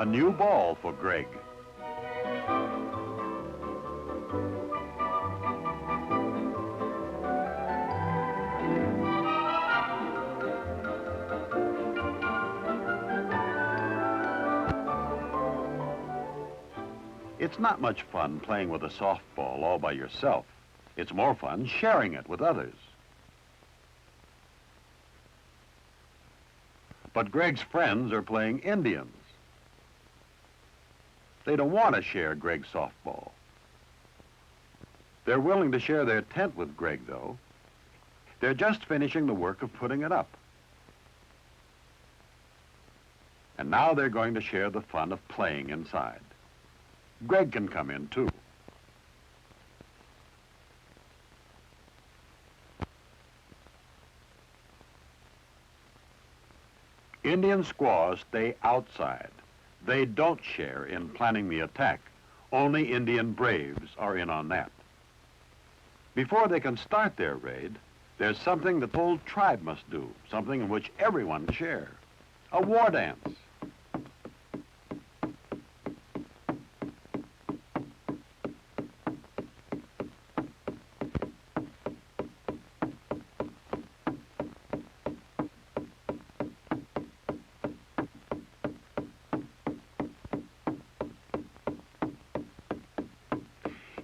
A new ball for Greg. It's not much fun playing with a softball all by yourself. It's more fun sharing it with others. But Greg's friends are playing Indians. They don't want to share Greg's softball. They're willing to share their tent with Greg, though. They're just finishing the work of putting it up. And now they're going to share the fun of playing inside. Greg can come in, too. Indian squaws stay outside. They don't share in planning the attack. Only Indian braves are in on that. Before they can start their raid, there's something the whole tribe must do, something in which everyone can share. A war dance.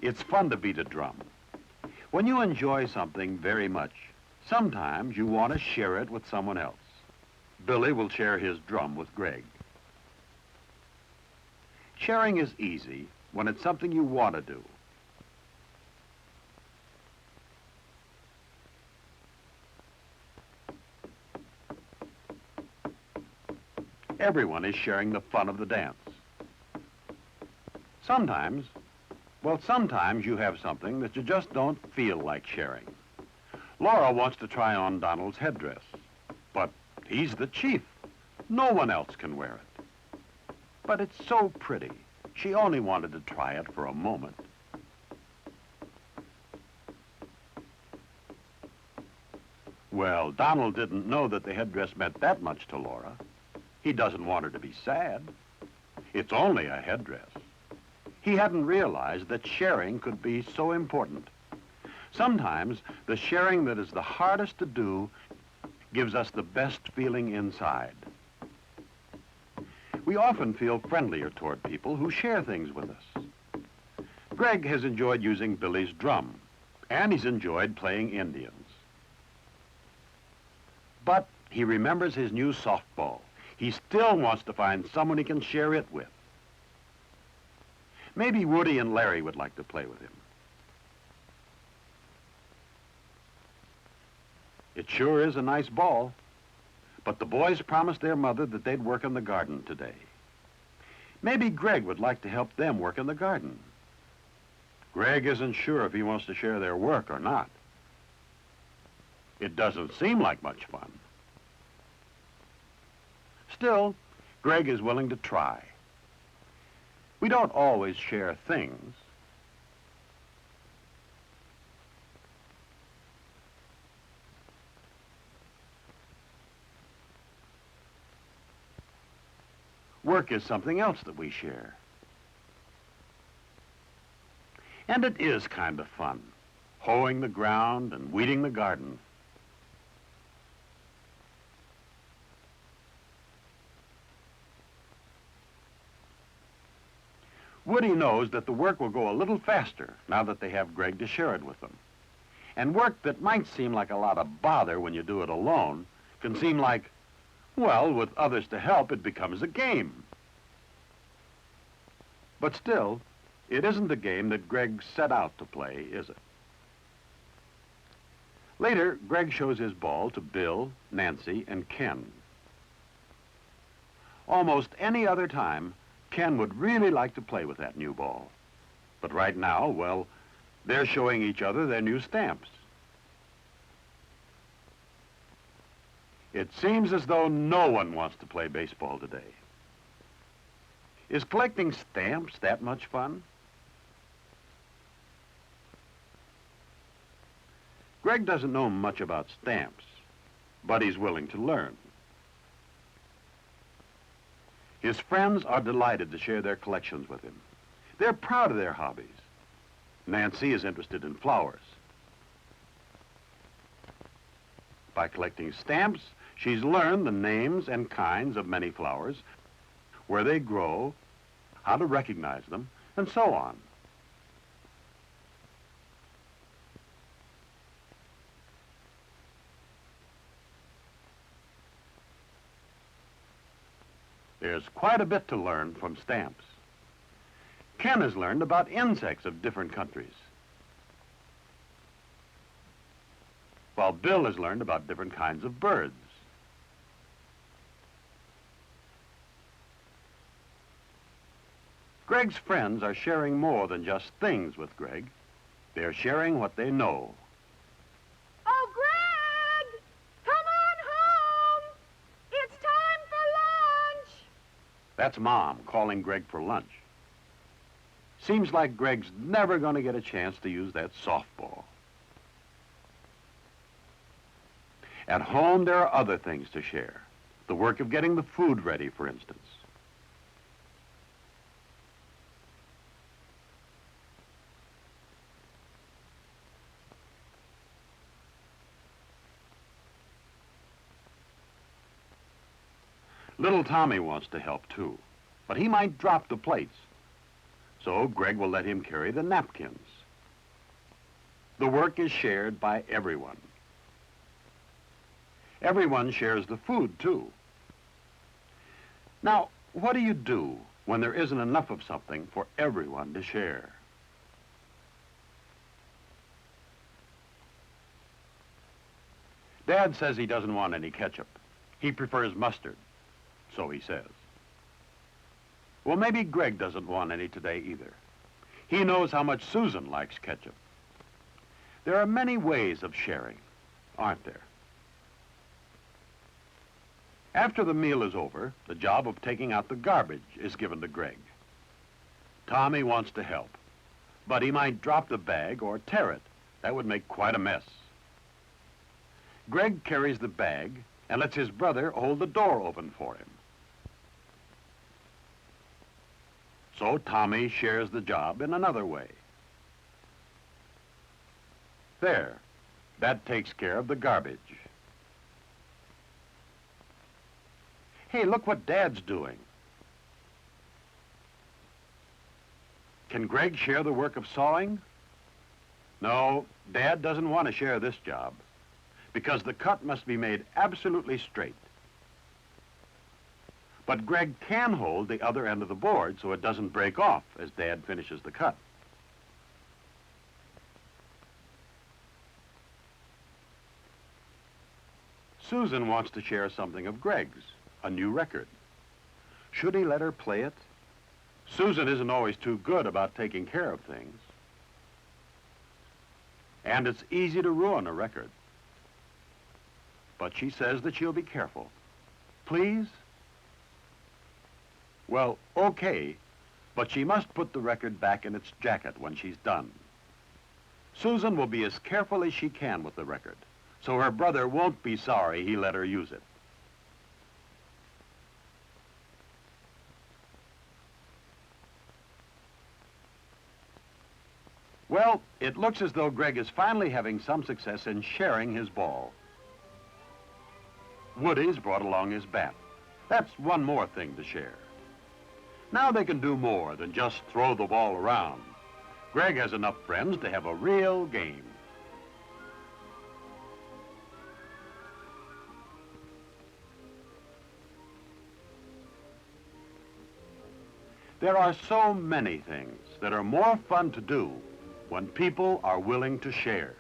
It's fun to beat a drum. When you enjoy something very much, sometimes you want to share it with someone else. Billy will share his drum with Greg. Sharing is easy when it's something you want to do. Everyone is sharing the fun of the dance. Sometimes you have something that you just don't feel like sharing. Laura wants to try on Donald's headdress, but he's the chief. No one else can wear it. But it's so pretty. She only wanted to try it for a moment. Well, Donald didn't know that the headdress meant that much to Laura. He doesn't want her to be sad. It's only a headdress. He hadn't realized that sharing could be so important. Sometimes the sharing that is the hardest to do gives us the best feeling inside. We often feel friendlier toward people who share things with us. Greg has enjoyed using Billy's drum, and he's enjoyed playing Indians. But he remembers his new softball. He still wants to find someone he can share it with. Maybe Woody and Larry would like to play with him. It sure is a nice ball, but the boys promised their mother that they'd work in the garden today. Maybe Greg would like to help them work in the garden. Greg isn't sure if he wants to share their work or not. It doesn't seem like much fun. Still, Greg is willing to try. We don't always share things. Work is something else that we share. And it is kind of fun, hoeing the ground and weeding the garden. Woody knows that the work will go a little faster now that they have Greg to share it with them. And work that might seem like a lot of bother when you do it alone can seem like, well, with others to help, it becomes a game. But still, it isn't the game that Greg set out to play, is it? Later, Greg shows his ball to Bill, Nancy, and Ken. Almost any other time, Ken would really like to play with that new ball. But right now, well, they're showing each other their new stamps. It seems as though no one wants to play baseball today. Is collecting stamps that much fun? Greg doesn't know much about stamps, but he's willing to learn. His friends are delighted to share their collections with him. They're proud of their hobbies. Nancy is interested in flowers. By collecting stamps, she's learned the names and kinds of many flowers, where they grow, how to recognize them, and so on. There's quite a bit to learn from stamps. Ken has learned about insects of different countries, while Bill has learned about different kinds of birds. Greg's friends are sharing more than just things with Greg. They're sharing what they know. Oh, Greg! Come on home! It's time for lunch! That's Mom calling Greg for lunch. Seems like Greg's never going to get a chance to use that softball. At home, there are other things to share. The work of getting the food ready, for instance. Little Tommy wants to help, too, but he might drop the plates. So Greg will let him carry the napkins. The work is shared by everyone. Everyone shares the food, too. Now, what do you do when there isn't enough of something for everyone to share? Dad says he doesn't want any ketchup. He prefers mustard, so he says. Well, maybe Greg doesn't want any today either. He knows how much Susan likes ketchup. There are many ways of sharing, aren't there? After the meal is over, the job of taking out the garbage is given to Greg. Tommy wants to help, but he might drop the bag or tear it. That would make quite a mess. Greg carries the bag and lets his brother hold the door open for him. So Tommy shares the job in another way. There, that takes care of the garbage. Hey, look what Dad's doing. Can Greg share the work of sawing? No, Dad doesn't want to share this job, because the cut must be made absolutely straight. But Greg can hold the other end of the board so it doesn't break off as Dad finishes the cut. Susan wants to share something of Greg's, a new record. Should he let her play it? Susan isn't always too good about taking care of things. And it's easy to ruin a record. But she says that she'll be careful. Please? Well, okay, but she must put the record back in its jacket when she's done. Susan will be as careful as she can with the record, so her brother won't be sorry he let her use it. Well, it looks as though Greg is finally having some success in sharing his ball. Woody's brought along his bat. That's one more thing to share. Now they can do more than just throw the ball around. Greg has enough friends to have a real game. There are so many things that are more fun to do when people are willing to share.